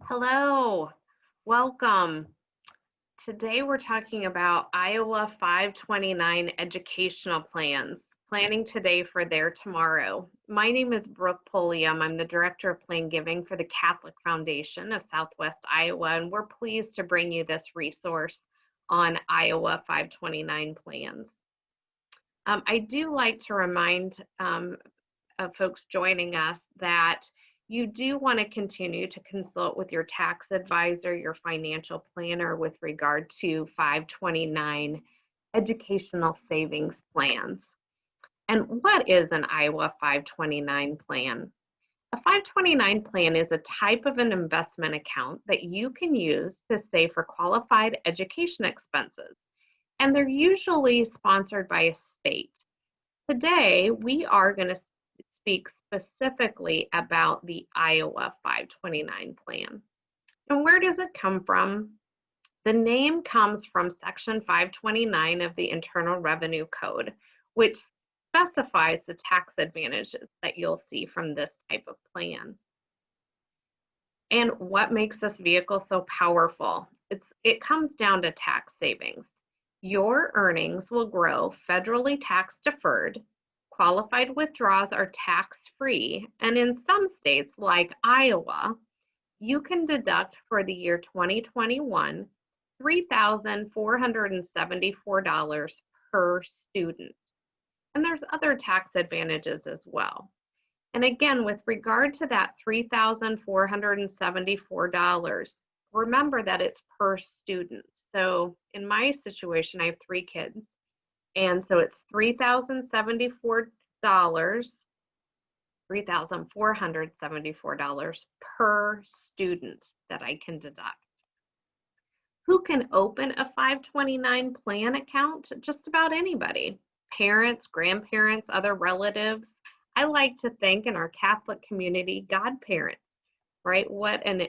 Hello, welcome. Today we're talking about Iowa 529 educational plans, planning today for their tomorrow. My name is Brooke Polium. I'm the Director of Plan Giving for the Catholic Foundation of Southwest Iowa, and we're pleased to bring you this resource on Iowa 529 plans. I do like to remind of folks joining us that you do want to continue to consult with your tax advisor, your financial planner with regard to 529 educational savings plans. And what is an Iowa 529 plan? A 529 plan is a type of an investment account that you can use to save for qualified education expenses. And they're usually sponsored by a state. Today, we are going to speak specifically about the Iowa 529 plan. And where does it come from? The name comes from Section 529 of the Internal Revenue Code, which specifies the tax advantages that you'll see from this type of plan. And what makes this vehicle so powerful? It comes down to tax savings. Your earnings will grow federally tax deferred. Qualified withdrawals are tax-free, and in some states like Iowa, you can deduct for the year 2021 $3,474 per student. And there's other tax advantages as well. And again, with regard to that $3,474, remember that it's per student. So in my situation, I have 3 kids. And so it's $3,474 per student that I can deduct. Who can open a 529 plan account? Just about anybody. Parents, grandparents, other relatives. I like to think in our Catholic community, godparents, right? What a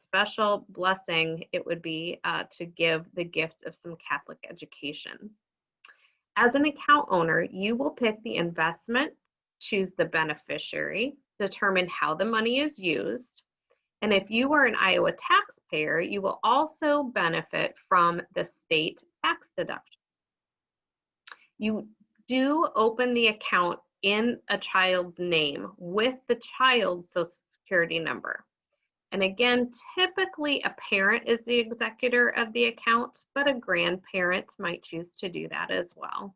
special blessing it would be to give the gift of some Catholic education. As an account owner, you will pick the investment, choose the beneficiary, determine how the money is used, and if you are an Iowa taxpayer, you will also benefit from the state tax deduction. You do open the account in a child's name with the child's Social Security number. And again, typically a parent is the executor of the account, but a grandparent might choose to do that as well.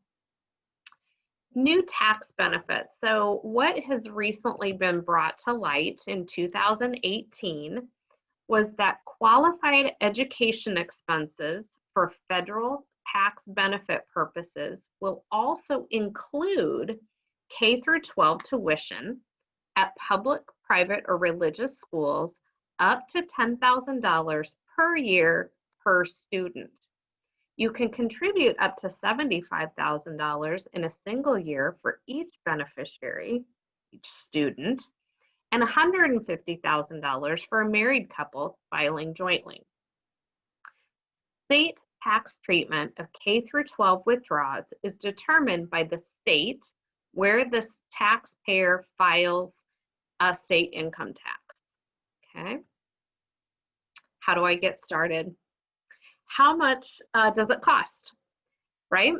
New tax benefits. So what has recently been brought to light in 2018 was that qualified education expenses for federal tax benefit purposes will also include K through 12 tuition at public, private, or religious schools up to $10,000 per year per student. You can contribute up to $75,000 in a single year for each beneficiary, each student, and $150,000 for a married couple filing jointly. State tax treatment of K through 12 withdrawals is determined by the state where the taxpayer files a state income tax. Okay. How do I get started? How much does it cost, right?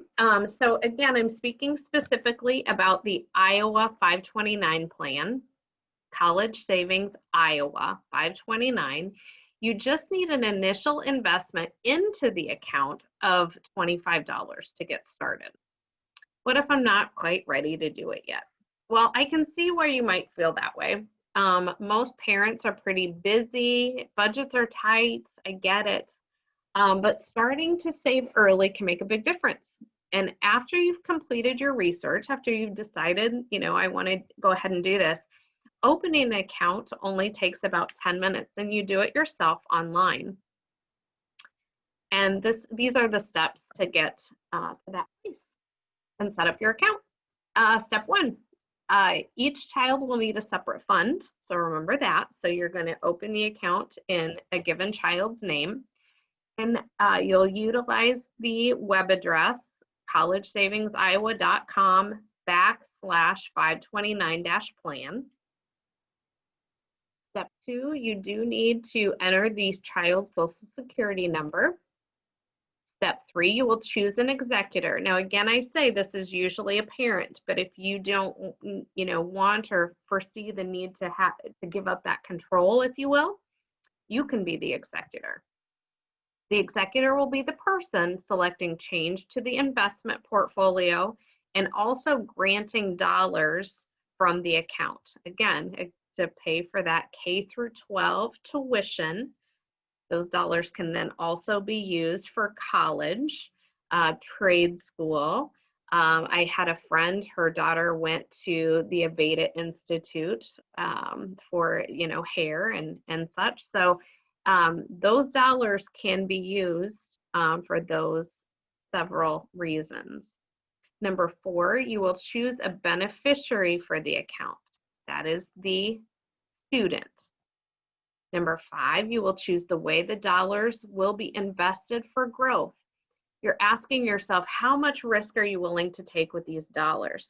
So again, I'm speaking specifically about the Iowa 529 plan, College Savings Iowa 529. You just need an initial investment into the account of $25 to get started. What if I'm not quite ready to do it yet? Well, I can see where you might feel that way. Most parents are pretty busy, budgets are tight, I get it. But starting to save early can make a big difference. And after you've completed your research, after you've decided, I want to go ahead and do this, opening an account only takes about 10 minutes and you do it yourself online. And these are the steps to get to that place and set up your account. Step 1, each child will need a separate fund. So remember that. So you're going to open the account in a given child's name. And you'll utilize the web address, collegesavingsiowa.com/529-plan. Step 2, you do need to enter the child's social security number. Step 3, you will choose an executor. Now, again, I say this is usually a parent, but if you don't, want or foresee the need to give up that control, if you will, you can be the executor. The executor will be the person selecting change to the investment portfolio and also granting dollars from the account. Again, to pay for that K through 12 tuition. Those dollars can then also be used for college, trade school. I had a friend, her daughter went to the Aveda Institute for, hair and such. So those dollars can be used for those several reasons. Number 4, you will choose a beneficiary for the account. That is the student. Number 5, you will choose the way the dollars will be invested for growth. You're asking yourself, how much risk are you willing to take with these dollars?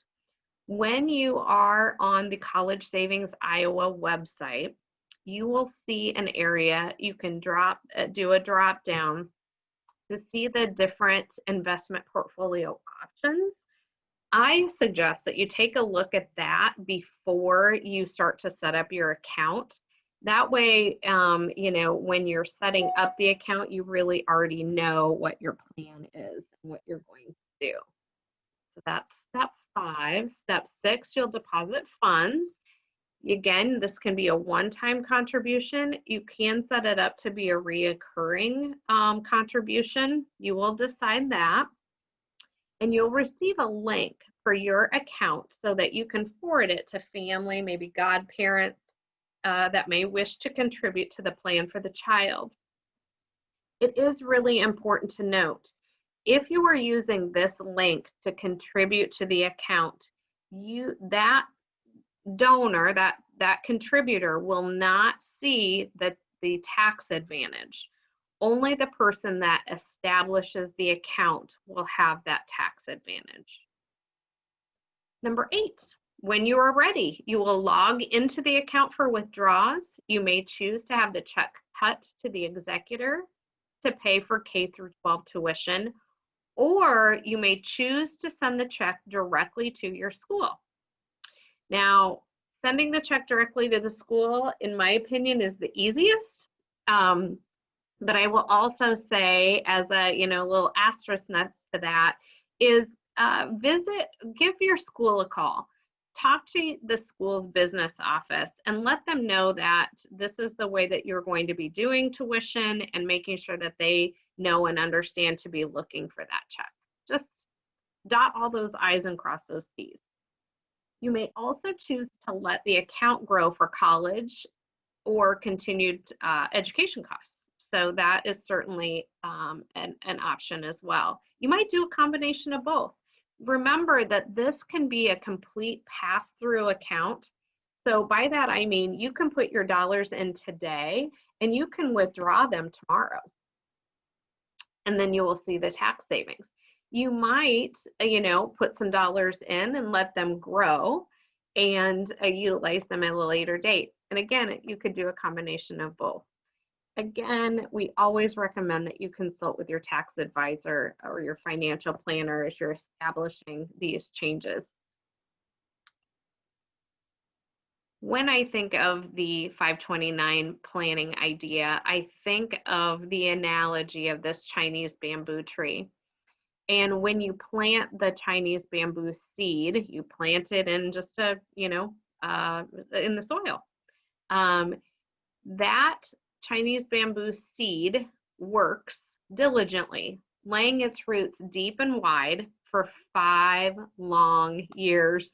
When you are on the College Savings Iowa website, you will see an area you can do a drop down to see the different investment portfolio options. I suggest that you take a look at that before you start to set up your account. That way, when you're setting up the account, you really already know what your plan is and what you're going to do. So that's step 5. Step 6, you'll deposit funds. Again, this can be a one-time contribution. You can set it up to be a reoccurring contribution. You will decide that. And you'll receive a link for your account so that you can forward it to family, maybe godparents, that may wish to contribute to the plan for the child. It is really important to note, if you are using this link to contribute to the account, that donor, that contributor will not see the tax advantage. Only the person that establishes the account will have that tax advantage. Number 8. When you are ready, you will log into the account for withdrawals. You may choose to have the check cut to the executor to pay for K through 12 tuition, or you may choose to send the check directly to your school. Now, sending the check directly to the school, in my opinion, is the easiest. But I will also say, as a little asterisk next to that, is give your school a call. Talk to the school's business office and let them know that this is the way that you're going to be doing tuition, and making sure that they know and understand to be looking for that check. Just dot all those I's and cross those T's. You may also choose to let the account grow for college or continued education costs. So that is certainly an option as well. You might do a combination of both. Remember that this can be a complete pass-through account. So by that, I mean you can put your dollars in today and you can withdraw them tomorrow. And then you will see the tax savings. You might, put some dollars in and let them grow and utilize them at a later date. And again, you could do a combination of both. Again, we always recommend that you consult with your tax advisor or your financial planner as you're establishing these changes. When I think of the 529 planning idea, I think of the analogy of this Chinese bamboo tree. And when you plant the Chinese bamboo seed, you plant it in just in the soil. That Chinese bamboo seed works diligently, laying its roots deep and wide for 5 long years.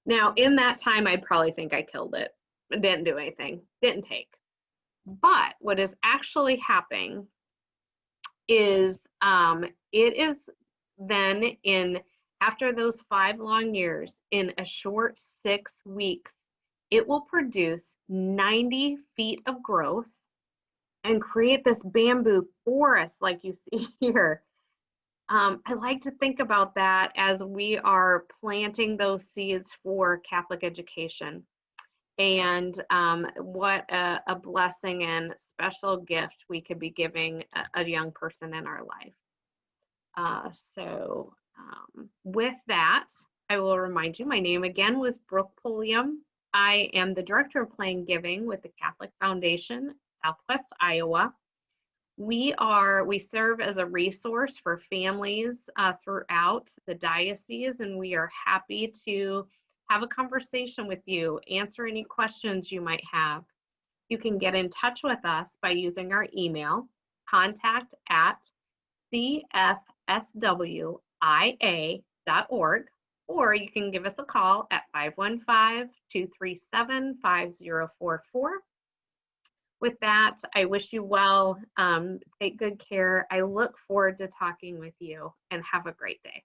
Now, in that time, I'd probably think I killed it. It didn't do anything, didn't take. But what is actually happening is it is then after those 5 long years, in a short 6 weeks, it will produce 90 feet of growth and create this bamboo forest like you see here. I like to think about that as we are planting those seeds for Catholic education. And what a blessing and special gift we could be giving a young person in our life. With that, I will remind you, my name again was Brooke Pulliam. I am the Director of Plan Giving with the Catholic Foundation, Southwest Iowa. We serve as a resource for families throughout the diocese, and we are happy to have a conversation with you, answer any questions you might have. You can get in touch with us by using our email, contact@cfswia.org, or you can give us a call at 515-237-5044. With that, I wish you well. Take good care. I look forward to talking with you, and have a great day.